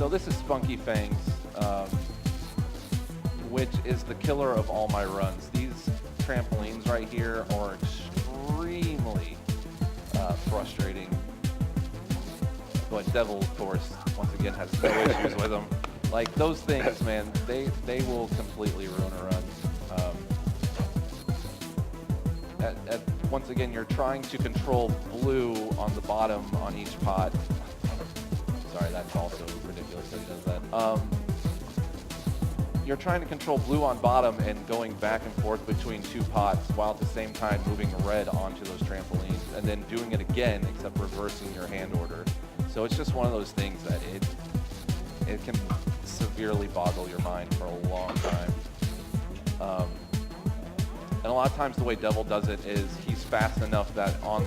So this is Spunky Fangs, which is the killer of all my runs. These trampolines right here are extremely frustrating. But Devil, of course, once again has no issues with them. Like those things, man, they will completely ruin a run. Once again, you're trying to control blue on the bottom on each pot. Sorry, that's also ridiculous that he does that. You're trying to control blue on bottom and going back and forth between two pots while at the same time moving red onto those trampolines and then doing it again except reversing your hand order. So it's just one of those things that it can severely boggle your mind for a long time. And a lot of times the way Devil does it is he's fast enough that on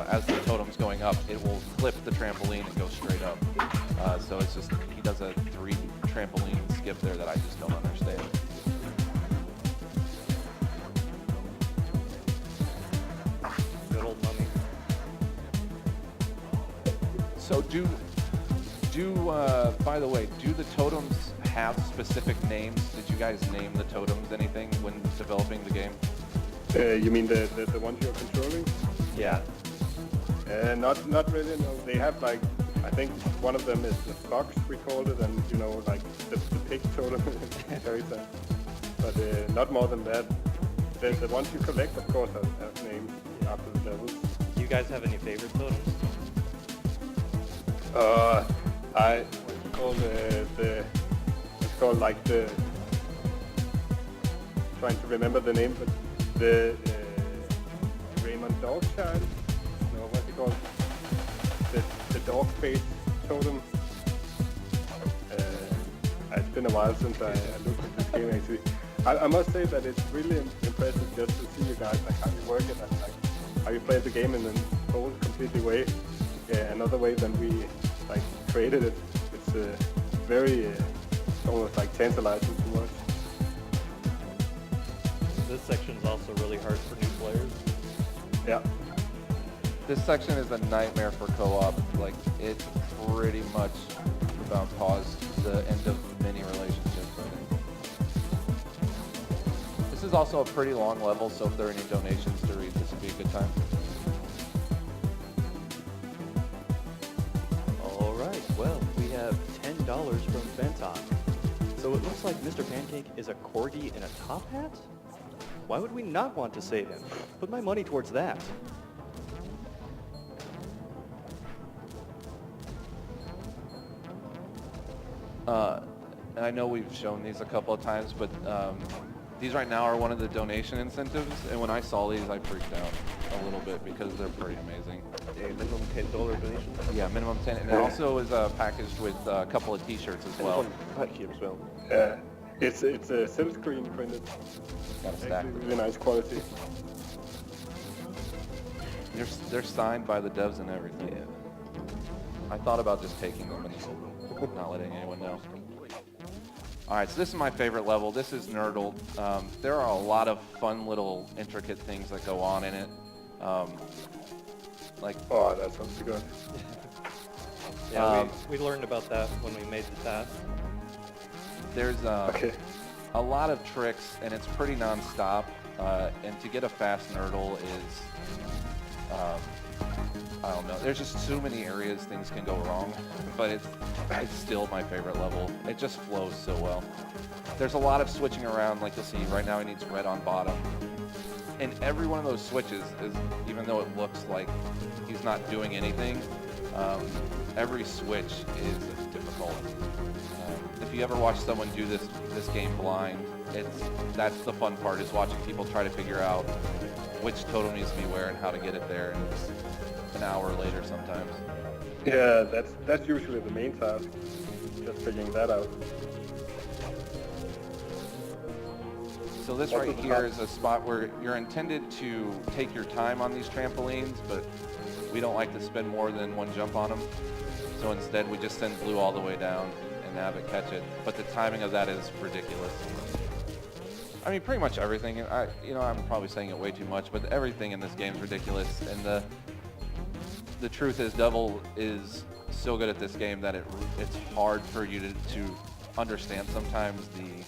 as the totem's going up, it will clip the trampoline and go straight up. So it's just, he does a 3 trampoline skip there that I just don't understand. Good old mummy. So by the way, do the totems have specific names? Did you guys name the totems anything when developing the game? You mean the ones you're controlling? Yeah. Not really, no. They have like, I think one of them is the fox, we called it, and you know, like the pig totem every time. But not more than that. The ones you collect, of course, have names after the levels. Do you guys have any favorite totems? I call it's called like the, trying to remember the name, but the Raymond Dogchild, no, what's it called? The dog face totem. It's been a while since I looked at this game actually. I must say that it's really impressive just to see you guys, like how you work it and like how you play the game in a whole completely way, another way than we like created it. It's very almost like tantalizing to watch. This section is also really hard for new players. Yeah. This section is a nightmare for co-op. Like, it pretty much about caused the end of many relationships, I think. This is also a pretty long level, so if there are any donations to read, this would be a good time. All right, well, we have $10 from Benton. So it looks like Mr. Pancake is a corgi in a top hat? Why would we not want to save him? Put my money towards that. And I know we've shown these a couple of times, but these right now are one of the donation incentives, and when I saw these, I freaked out a little bit because they're pretty amazing. A minimum $10 donation? Yeah, minimum 10, and it also is packaged with a couple of t-shirts as well. Pack here as well. It's a silk screen printed. Got a stack. Actually really nice quality. They're signed by the devs and everything. Yeah. I thought about just taking them and not letting anyone know. Alright, so this is my favorite level. This is Nerdled. There are a lot of fun little intricate things that go on in it. Like, oh, that sounds good. Yeah, we learned about that when we made the task. There's a lot of tricks, and it's pretty non-stop. And to get a fast Nerdle is, I don't know. There's just too many areas things can go wrong, but it's still my favorite level. It just flows so well. There's a lot of switching around, like you'll see right now he needs red on bottom. And every one of those switches is, even though it looks like he's not doing anything, every switch is difficult. If you ever watch someone do this game blind, that's the fun part, is watching people try to figure out which totem needs to be where and how to get it there, and it's an hour later sometimes. Yeah, that's usually the main task, just figuring that out. So this right here is a spot where you're intended to take your time on these trampolines, but we don't like to spend more than one jump on them. So instead we just send blue all the way down and have it catch it. But the timing of that is ridiculous. I mean, pretty much everything. I'm probably saying it way too much, but everything in this game is ridiculous. And the truth is, Devil is so good at this game that it's hard for you to understand sometimes the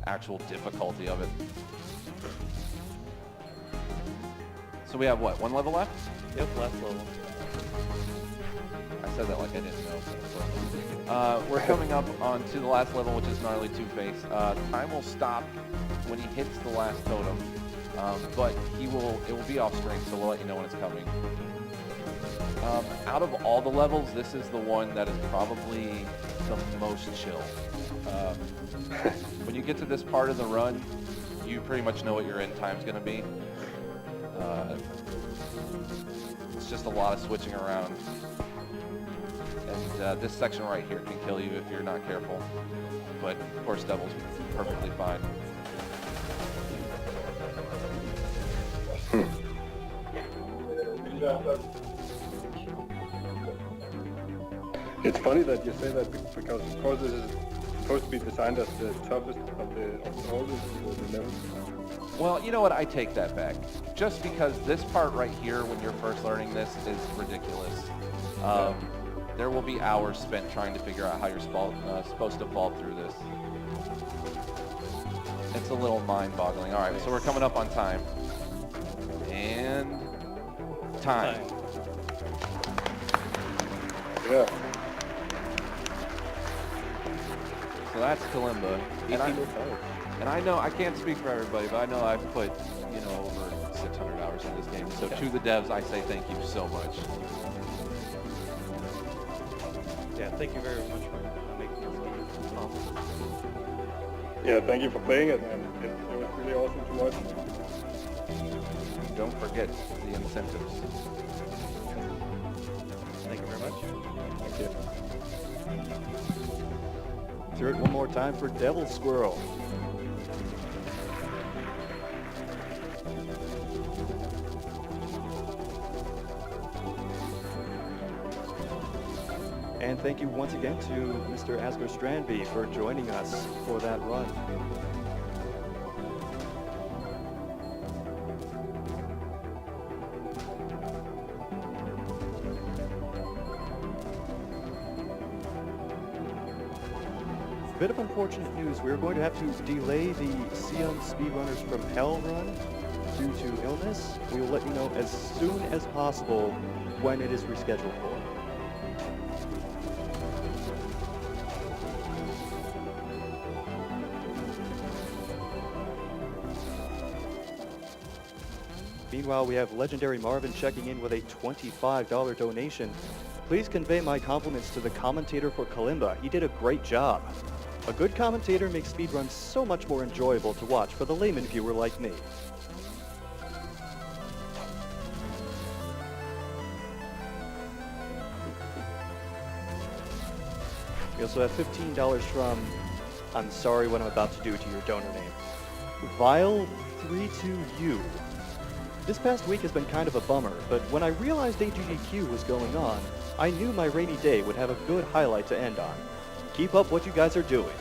actual difficulty of it. So we have what, 1 level left? Yep, last level. I said that like I didn't know. We're coming up onto the last level, which is Gnarly Two-Face. Time will stop when he hits the last totem, but it will be off screen, so we'll let you know when it's coming. Out of all the levels, this is the one that is probably the most chill. When you get to this part of the run, you pretty much know what your end time's going to be. It's just a lot of switching around. And this section right here can kill you if you're not careful. But, of course, Devil's perfectly fine. It's funny that you say that because, of course, this is supposed to be designed as the toughest of all the levels. Well, you know what? I take that back. Just because this part right here, when you're first learning this, is ridiculous. There will be hours spent trying to figure out how you're supposed to fall through this. It's a little mind-boggling. All right, so we're coming up on time. And time. Yeah. So that's Kalimba. And I know, I can't speak for everybody, but I know I've put, over 600 hours in this game. So to the devs, I say thank you so much. Yeah, thank you very much for making this game possible. Yeah, thank you for playing it, and it was really awesome to watch. Don't forget the incentives. Thank you very much. Thank you. Let's hear it one more time for Devil Squirrel. And thank you once again to Mr. Asger Strandby for joining us for that run. Bit of unfortunate news. We're going to have to delay the Sion Speedrunners from Hell run due to illness. We will let you know as soon as possible when it is rescheduled for. Meanwhile, we have Legendary Marvin checking in with a $25 donation. Please convey my compliments to the commentator for Kalimba. He did a great job. A good commentator makes speedruns so much more enjoyable to watch for the layman viewer like me. We also have $15 from, I'm sorry what I'm about to do to your donor name, Vile32U. This past week has been kind of a bummer, but when I realized AGDQ was going on, I knew my rainy day would have a good highlight to end on. Keep up what you guys are doing.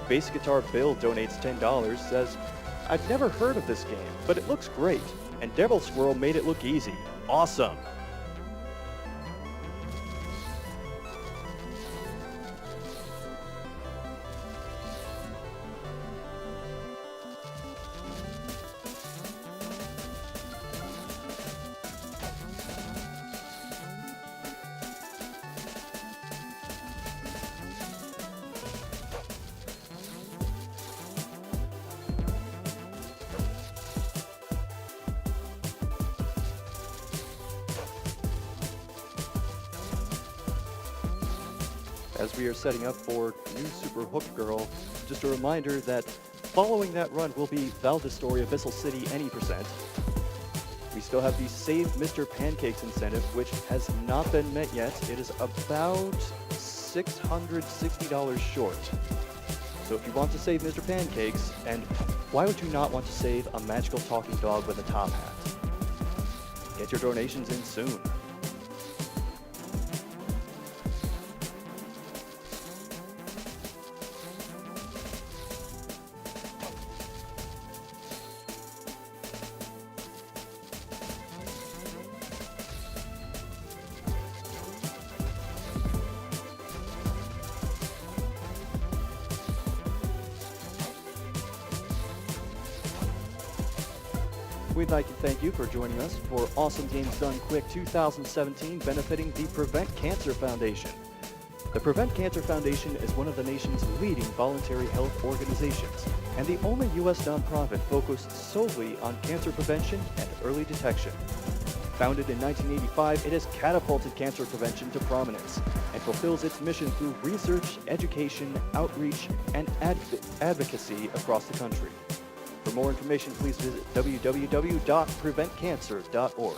Bass Guitar Bill donates $10, says, I've never heard of this game, but it looks great, and Devil Squirrel made it look easy. Awesome! As we are setting up for new Super Hook Girl, just a reminder that following that run will be Valdestory Abyssal City any %. We still have the Save Mr. Pancakes incentive, which has not been met yet. It is about $660 short. So if you want to save Mr. Pancakes, and why would you not want to save a magical talking dog with a top hat? Get your donations in soon. We'd like to thank you for joining us for Awesome Games Done Quick 2017 benefiting the Prevent Cancer Foundation. The Prevent Cancer Foundation is one of the nation's leading voluntary health organizations and the only U.S. nonprofit focused solely on cancer prevention and early detection. Founded in 1985, it has catapulted cancer prevention to prominence and fulfills its mission through research, education, outreach, and advocacy across the country. For more information, please visit www.preventcancer.org.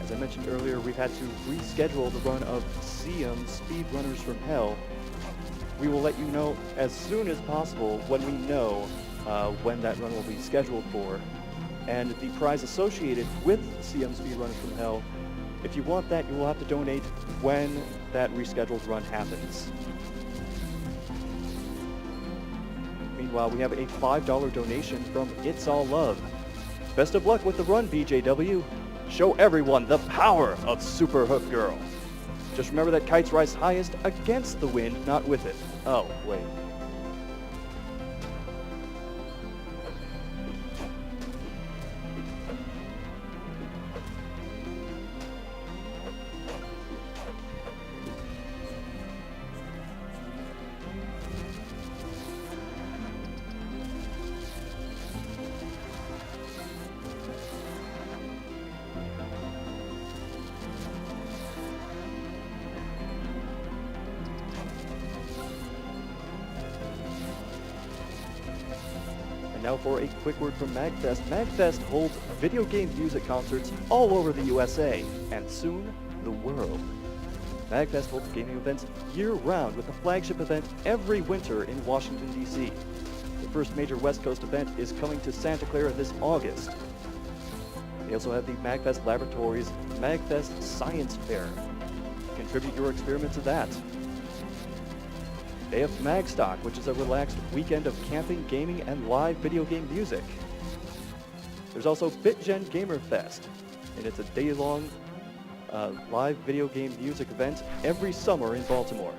As I mentioned earlier, we've had to reschedule the run of CM Speedrunners from Hell. We will let you know as soon as possible when we know when that run will be scheduled for. And the prize associated with CM Speedrunners from Hell, if you want that, you will have to donate when that rescheduled run happens. Meanwhile, we have a $5 donation from It's All Love. Best of luck with the run, BJW. Show everyone the power of Super Hook Girl. Just remember that kites rise highest against the wind, not with it. Oh, wait. Now for a quick word from MagFest. MagFest holds video game music concerts all over the USA, and soon, the world. MagFest holds gaming events year-round with a flagship event every winter in Washington, D.C. The first major West Coast event is coming to Santa Clara this August. They also have the MagFest Laboratories MagFest Science Fair. Contribute your experiment to that. They have Magstock, which is a relaxed weekend of camping, gaming, and live video game music. There's also BitGen Gamer Fest, and it's a day-long live video game music event every summer in Baltimore.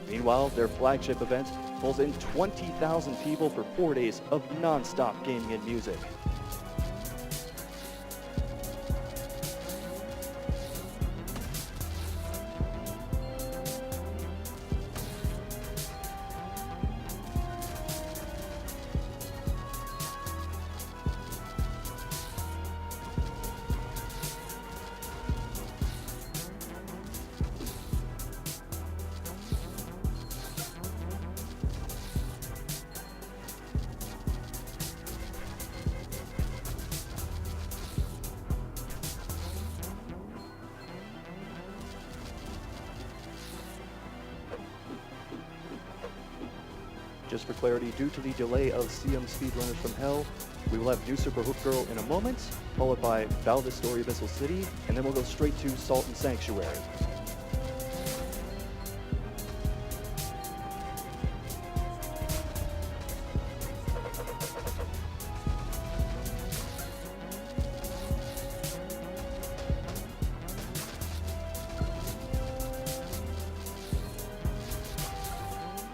Meanwhile, their flagship event pulls in 20,000 people for 4 days of non-stop gaming and music. Just for clarity, due to the delay of CM Speedrunners from Hell, we will have New Super Hook Girl in a moment, followed by Valdez Story Abyssal City, and then we'll go straight to Salt and Sanctuary.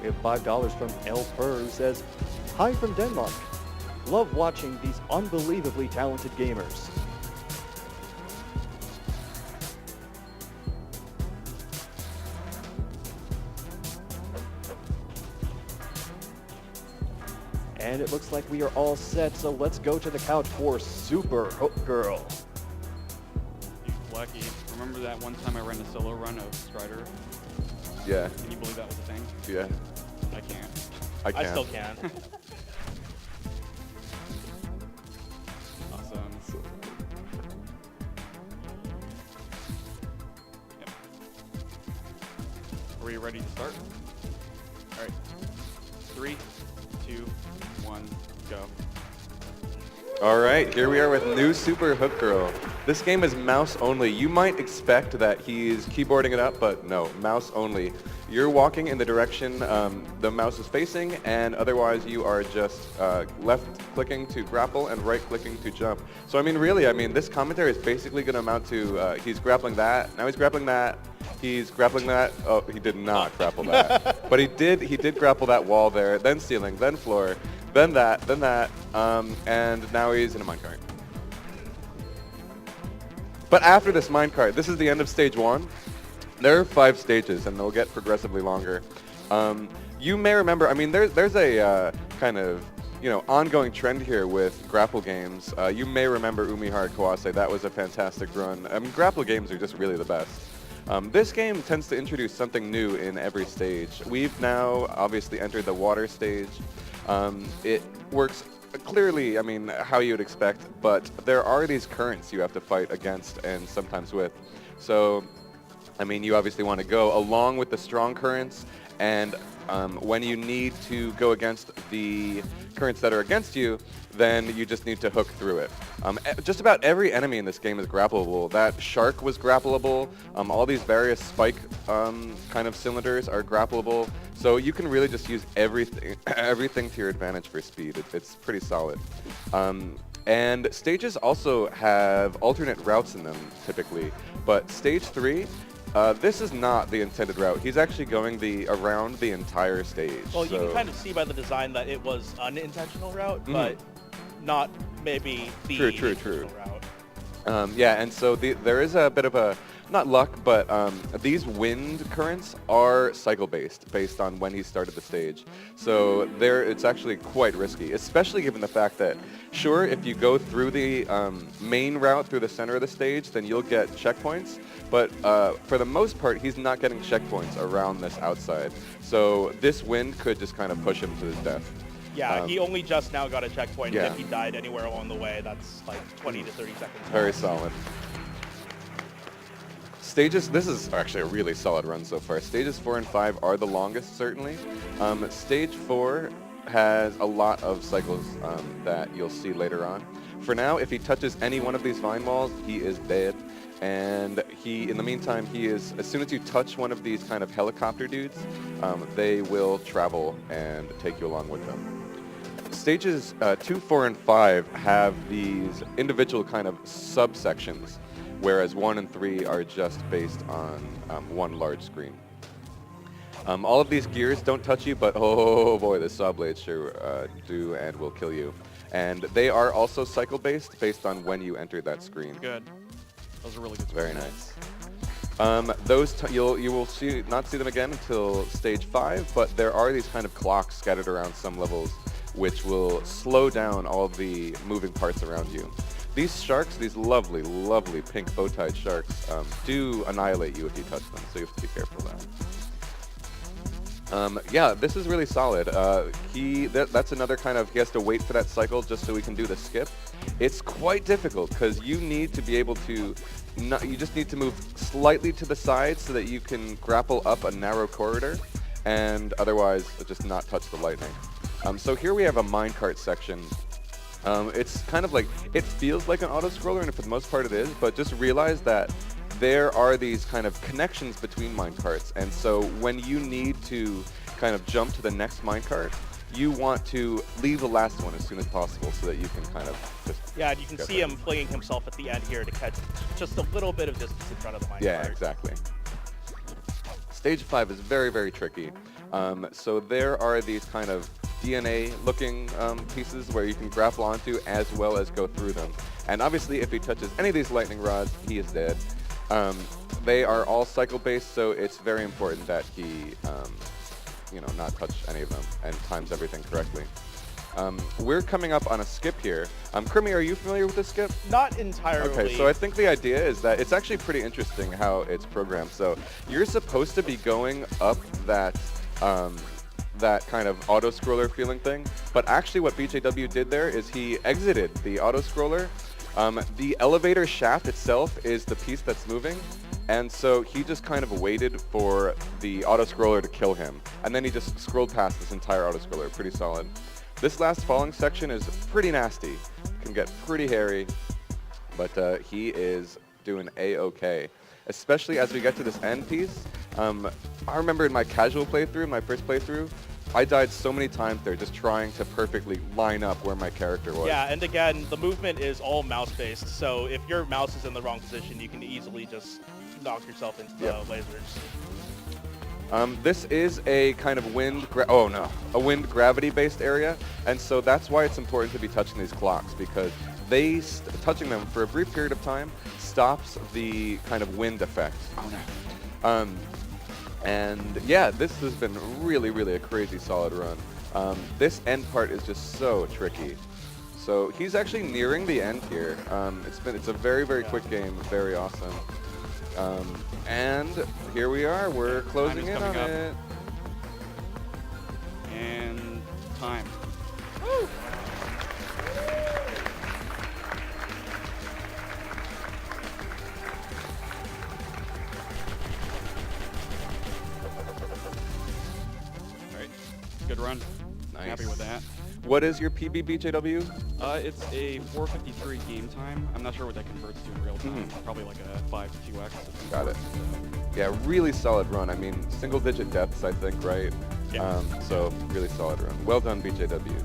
We have $5 from El Purr, who says, "Hi from Denmark. Love watching these unbelievably talented gamers." And it looks like we are all set, so let's go to the couch for Super Hook Girl. Lucky. Remember that one time I ran a solo run of Strider? Yeah. Can you believe that was a thing? Yeah. I can't. I can. I still can. Awesome. Yep. Are we ready to start? All right. 3, 2, 1, go. All right, here we are with new Super Hook Girl. This game is mouse only. You might expect that he's keyboarding it up, but no, mouse only. You're walking in the direction the mouse is facing, and otherwise you are just left clicking to grapple and right clicking to jump. So I mean, really, this commentary is basically going to amount to he's grappling that, now he's grappling that, he's grappling that. Oh, he did not grapple that, but he did grapple that wall there, then ceiling, then floor, then that, and now he's in a minecart. But after this minecart, this is the end of stage 1. There are 5 stages, and they'll get progressively longer. You may remember, there's a kind of, ongoing trend here with grapple games. You may remember Umihara Kawase. That was a fantastic run. Grapple games are just really the best. This game tends to introduce something new in every stage. We've now obviously entered the water stage. It works clearly, how you would expect, but there are these currents you have to fight against and sometimes with. So, you obviously want to go along with the strong currents, and when you need to go against the currents that are against you, then you just need to hook through it. Just about every enemy in this game is grappleable. That shark was grappleable. All these various spike kind of cylinders are grappleable. So you can really just use everything to your advantage for speed. It's pretty solid. And stages also have alternate routes in them, typically. But stage 3, this is not the intended route. He's actually going around the entire stage. Well, you can kind of see by the design that it was an intentional route, but not maybe the intentional route. Yeah, and so there is a bit of a, not luck, but these wind currents are cycle-based, based on when he started the stage. So it's actually quite risky, especially given the fact that, sure, if you go through the main route through the center of the stage, then you'll get checkpoints. But for the most part, he's not getting checkpoints around this outside. So this wind could just kind of push him to his death. Yeah, he only just now got a checkpoint. Yeah. If he died anywhere along the way, that's like 20 to 30 seconds. Very solid. Stages, this is actually a really solid run so far. Stages 4 and 5 are the longest, certainly. Stage 4 has a lot of cycles that you'll see later on. For now, if he touches any one of these vine walls, he is dead. And in the meantime, as soon as you touch one of these kind of helicopter dudes, they will travel and take you along with them. Stages 2, 4, and 5 have these individual kind of subsections, whereas 1 and 3 are just based on one large screen. All of these gears don't touch you, but oh boy, the saw blades sure do and will kill you. And they are also cycle-based, based on when you enter that screen. Good. Those are really good. Very nice. You will not see them again until stage 5, but there are these kind of clocks scattered around some levels, which will slow down all the moving parts around you. These sharks, these lovely, lovely pink bow-tied sharks, do annihilate you if you touch them, so you have to be careful of that. Yeah, this is really solid. That's another kind of, he has to wait for that cycle just so he can do the skip. It's quite difficult because you need to be able to, you just need to move slightly to the side so that you can grapple up a narrow corridor and otherwise just not touch the lightning. So here we have a minecart section. It's kind of like, it feels like an auto-scroller, and for the most part it is, but just realize that there are these kind of connections between minecarts, and so when you need to kind of jump to the next minecart, you want to leave the last one as soon as possible so that you can kind of just... Yeah, and you can see him flinging himself at the end here to catch just a little bit of distance in front of the minecart. Yeah, exactly. Stage 5 is very, very tricky. So there are these kind of DNA-looking pieces where you can grapple onto as well as go through them. And obviously, if he touches any of these lightning rods, he is dead. They are all cycle-based, so it's very important that he, not touch any of them and times everything correctly. We're coming up on a skip here. Krimi, are you familiar with this skip? Not entirely. Okay, so I think the idea is that it's actually pretty interesting how it's programmed. So you're supposed to be going up that that kind of auto-scroller feeling thing, but actually what BJW did there is he exited the auto-scroller. The elevator shaft itself is the piece that's moving, and so he just kind of waited for the auto-scroller to kill him, and then he just scrolled past this entire auto-scroller. Pretty solid. This last falling section is pretty nasty. It can get pretty hairy, but he is doing A-okay. Especially as we get to this end piece. I remember in my casual playthrough, my first playthrough, I died so many times there just trying to perfectly line up where my character was. Yeah, and again, the movement is all mouse-based, so if your mouse is in the wrong position, you can easily just knock yourself into the lasers. This is a kind of wind gravity-based area, and so that's why it's important to be touching these clocks, because touching them for a brief period of time stops the kind of wind effect. Oh no. And yeah, this has been really, really a crazy solid run. This end part is just so tricky. So he's actually nearing the end here. It's a very, very quick game, very awesome. And here we are, we're closing in on it. And time. Woo! Alright, good run. Nice. Happy with that. What is your PB, BJW? It's a 453 game time. I'm not sure what that converts to in real time. Probably like a 5 to 2x. Got it. Yeah, really solid run. I mean, single-digit deaths, I think, right? Yeah. So really solid run. Well done, BJW.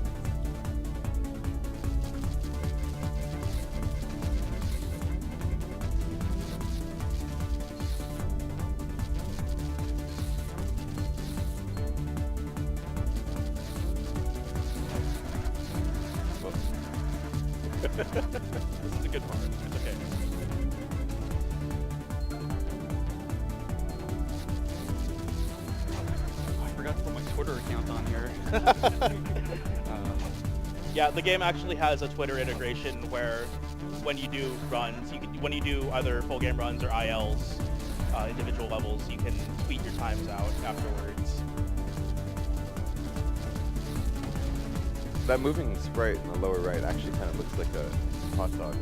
This is a good part. It's okay. Oh, I forgot to put my Twitter account on here. Yeah, the game actually has a Twitter integration where when you do runs, when you do either full game runs or ILs, individual levels, you can tweet your times out afterwards. That moving sprite in the lower right actually kind of looks like a hot dog.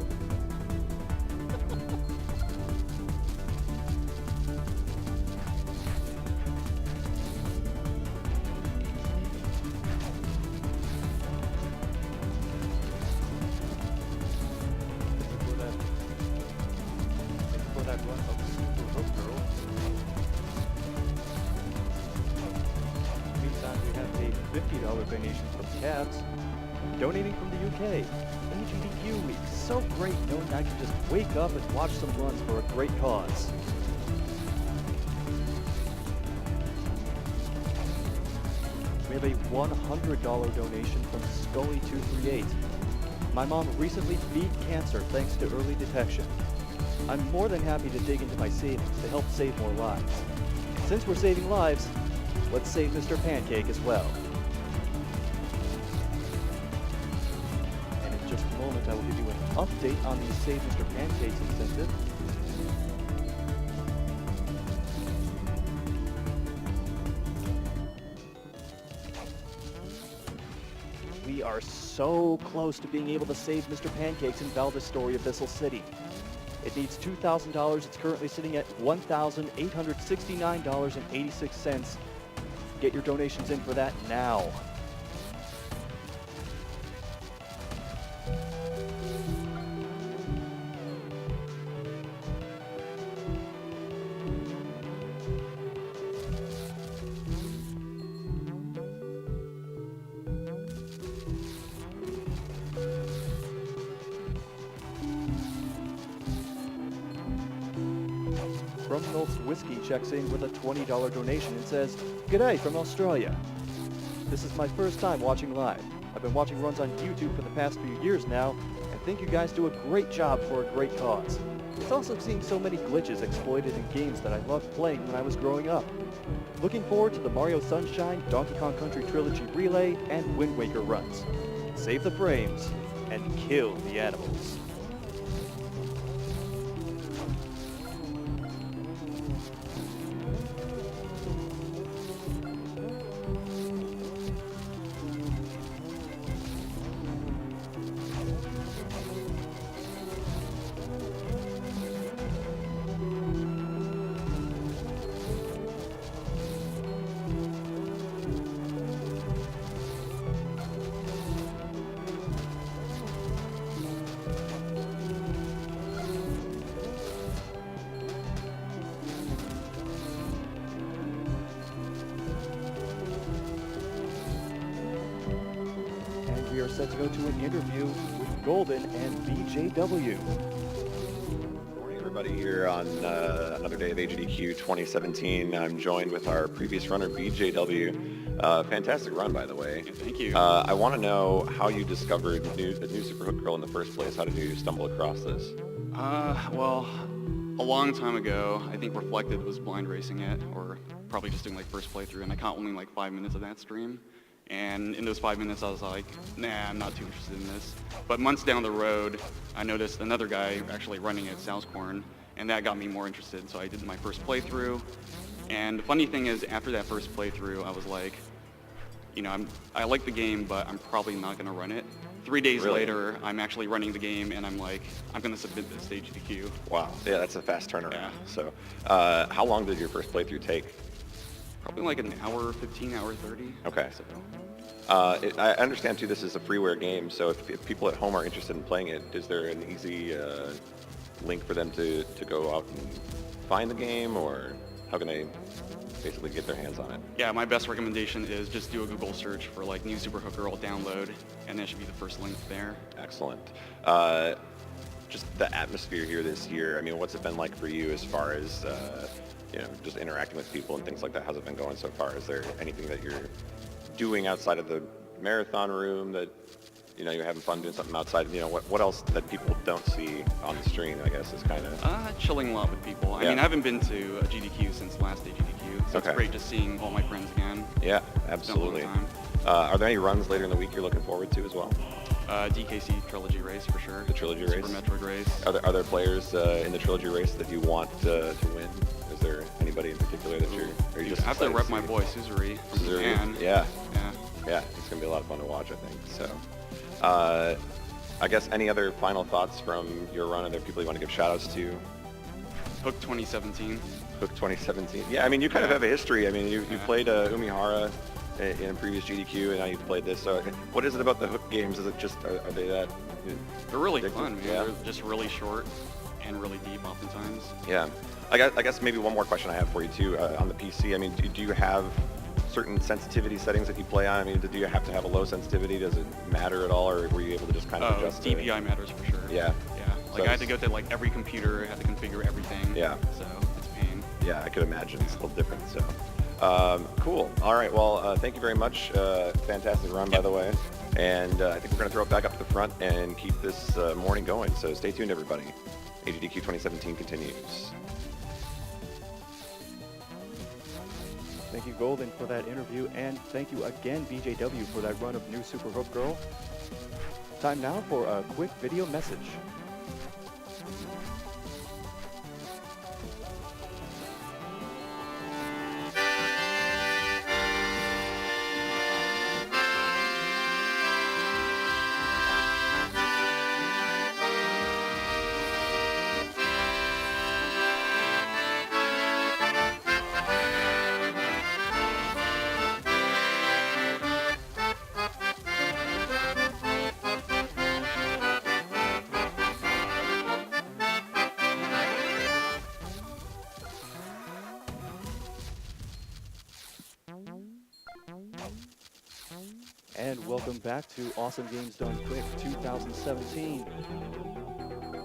For that run of Super Hook Girl. Meantime, we have a $50 donation from Cavs, donating from the UK. LGBTQ week, so great knowing I can just wake up and watch some runs for a great cause. We have a $100 donation from Scully238. My mom recently beat cancer thanks to early detection. I'm more than happy to dig into my savings to help save more lives. Since we're saving lives, let's save Mr. Pancake as well. And in just a moment, I will give you an update on the Save Mr. Pancakes incentive. We are so close to being able to save Mr. Pancakes in Valdez Story Abyssal City. It needs $2,000. It's currently sitting at $1,869.86. Get your donations in for that now. From Nolt's Whiskey checks in with a $20 donation and says, "G'day from Australia. This is my first time watching live. I've been watching runs on YouTube for the past few years now, and think you guys do a great job for a great cause. It's awesome seeing so many glitches exploited in games that I loved playing when I was growing up. Looking forward to the Mario Sunshine, Donkey Kong Country Trilogy Relay, and Wind Waker runs. Save the frames and kill the animals." We are set to go to an interview with Golden and BJW. Morning, everybody, here on another day of AGDQ 2017. I'm joined with our previous runner, BJW. Fantastic run, by the way. Yeah, thank you. I want to know how you discovered the new Super Hook Girl in the first place. How did you stumble across this? Well, a long time ago, I think Reflected was blind racing it, or probably just doing like first playthrough, and I caught only like 5 minutes of that stream. And in those 5 minutes, I was like, nah, I'm not too interested in this. But months down the road, I noticed another guy actually running at Souscorn, and that got me more interested. So I did my first playthrough. And the funny thing is, after that first playthrough, I was like, you know, I like the game, but I'm probably not going to run it. 3 days Really? later, I'm actually running the game, and I'm like, I'm going to submit this to AGDQ. Wow. Yeah, that's a fast turnaround. Yeah. So how long did your first playthrough take? Probably like an hour 15, hour 30. Okay. So, I understand, too, this is a freeware game, so if people at home are interested in playing it, is there an easy link for them to go out and find the game, or how can they basically get their hands on it? yeah, my best recommendation is just do a Google search for like new Super Hook Girl download, and that should be the first link there. Excellent. Just the atmosphere here this year, I mean, what's it been like for you as far as, you know, just interacting with people and things like that? How's it been going so far? Is there anything that you're doing outside of the marathon room that, you know, you're having fun doing something outside? You know, what else that people don't see on the stream, I guess, is kind of... Chilling a lot with people. I Yeah. mean, I haven't been to a GDQ since last AGDQ, so Okay. it's great just seeing all my friends again. Yeah, It's been a long absolutely. time. Are there any runs later in the week you're looking forward to as well? DKC Trilogy race for sure. The Trilogy Super race? Metroid race. Are there players in the Trilogy race that you want to win? Is there anybody in particular that are you just I have to excited rep see? my boy Suzuri from Is there- Japan. Yeah. Yeah. Yeah, it's going to be a lot of fun to watch, I think. So, I guess any other final thoughts from your run? Are there people you want to give shout-outs to? Hook 2017. Hook 2017. Yeah, I mean, you kind of have a history. I mean, you Yeah. played Umihara in a previous GDQ, and now you've played this. So, what is it about the Hook games? Is it just, are they that... They're really addictive? fun, man. Yeah. They're just really short and really deep oftentimes. Yeah. I guess maybe one more question I have for you, too, on the PC. I mean, do you have certain sensitivity settings that you play on? I mean, do you have to have a low sensitivity? Does it matter at all, or were you able to just kind of adjust it? DPI matters for sure. Yeah. Yeah. So Like I had to it's- go to like every computer, I had to configure everything. Yeah. So it's pain. Yeah, I could imagine. It's a little different, so. Cool. All right, well, thank you very much. Fantastic run, by the way. And I think we're going to throw it back up to the front and keep this morning going. So stay tuned, everybody. AGDQ 2017 continues. Thank you, Golden, for that interview, and thank you again, BJW, for that run of new Super Hook Girl. Time now for a quick video message. And welcome back to Awesome Games Done Quick 2017.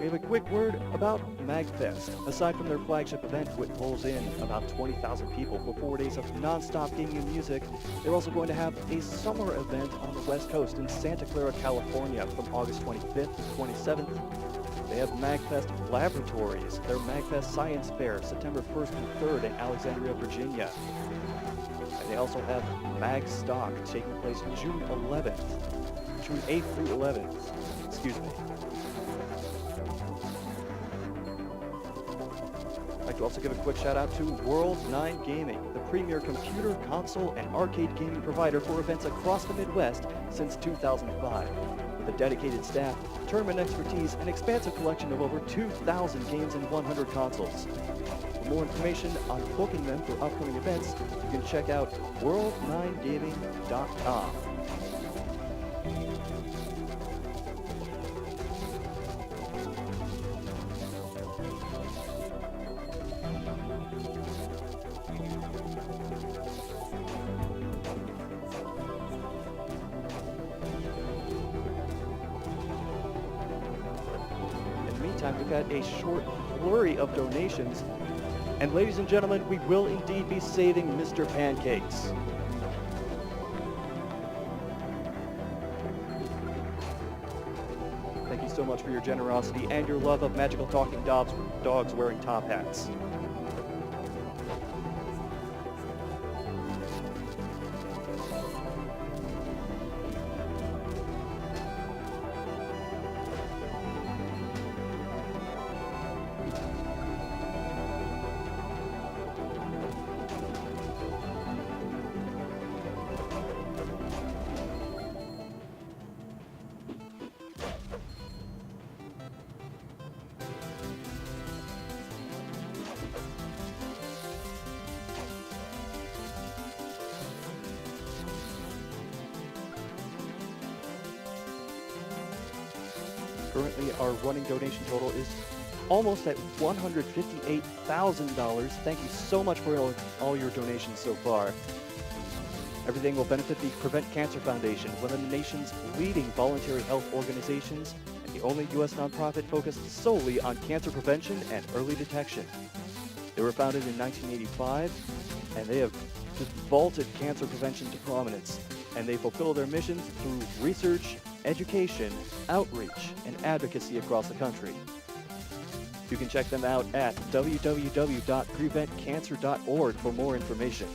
We have a quick word about MagFest. Aside from their flagship event, which pulls in about 20,000 people for 4 days of non-stop gaming and music, they're also going to have a summer event on the West Coast in Santa Clara, California from August 25th to 27th. They have MagFest Laboratories, their MagFest Science Fair, September 1st through 3rd in Alexandria, Virginia. And they also have MagStock taking place June 8th through 11th. Excuse me. I'd like to also give a quick shout out to World 9 Gaming, the premier computer, console, and arcade gaming provider for events across the Midwest since 2005. With a dedicated staff, tournament expertise, and expansive collection of over 2,000 games and 100 consoles. For more information on booking them for upcoming events, you can check out world9gaming.com. We've got a short flurry of donations. And ladies and gentlemen, we will indeed be saving Mr. Pancakes. Thank you so much for your generosity and your love of magical talking dogs wearing top hats. Currently, our running donation total is almost at $158,000. Thank you so much for all your donations so far. Everything will benefit the Prevent Cancer Foundation, one of the nation's leading voluntary health organizations and the only U.S. nonprofit focused solely on cancer prevention and early detection. They were founded in 1985, and they have just vaulted cancer prevention to prominence, and they fulfill their missions through research, education, outreach, and advocacy across the country. You can check them out at www.preventcancer.org for more information.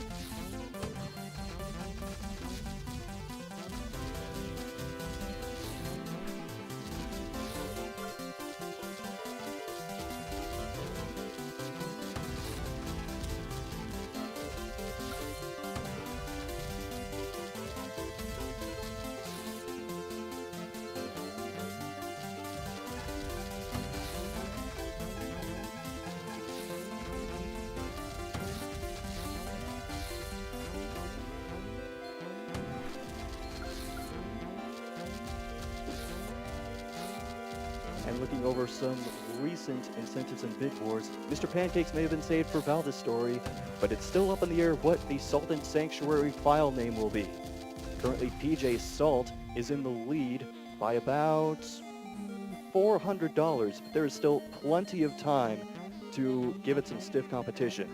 And looking over some recent incentives and bid wars, Mr. Pancakes may have been saved for Valda's story, but it's still up in the air what the Sultan Sanctuary file name will be. Currently, PJ Salt is in the lead by about $400, but there is still plenty of time to give it some stiff competition.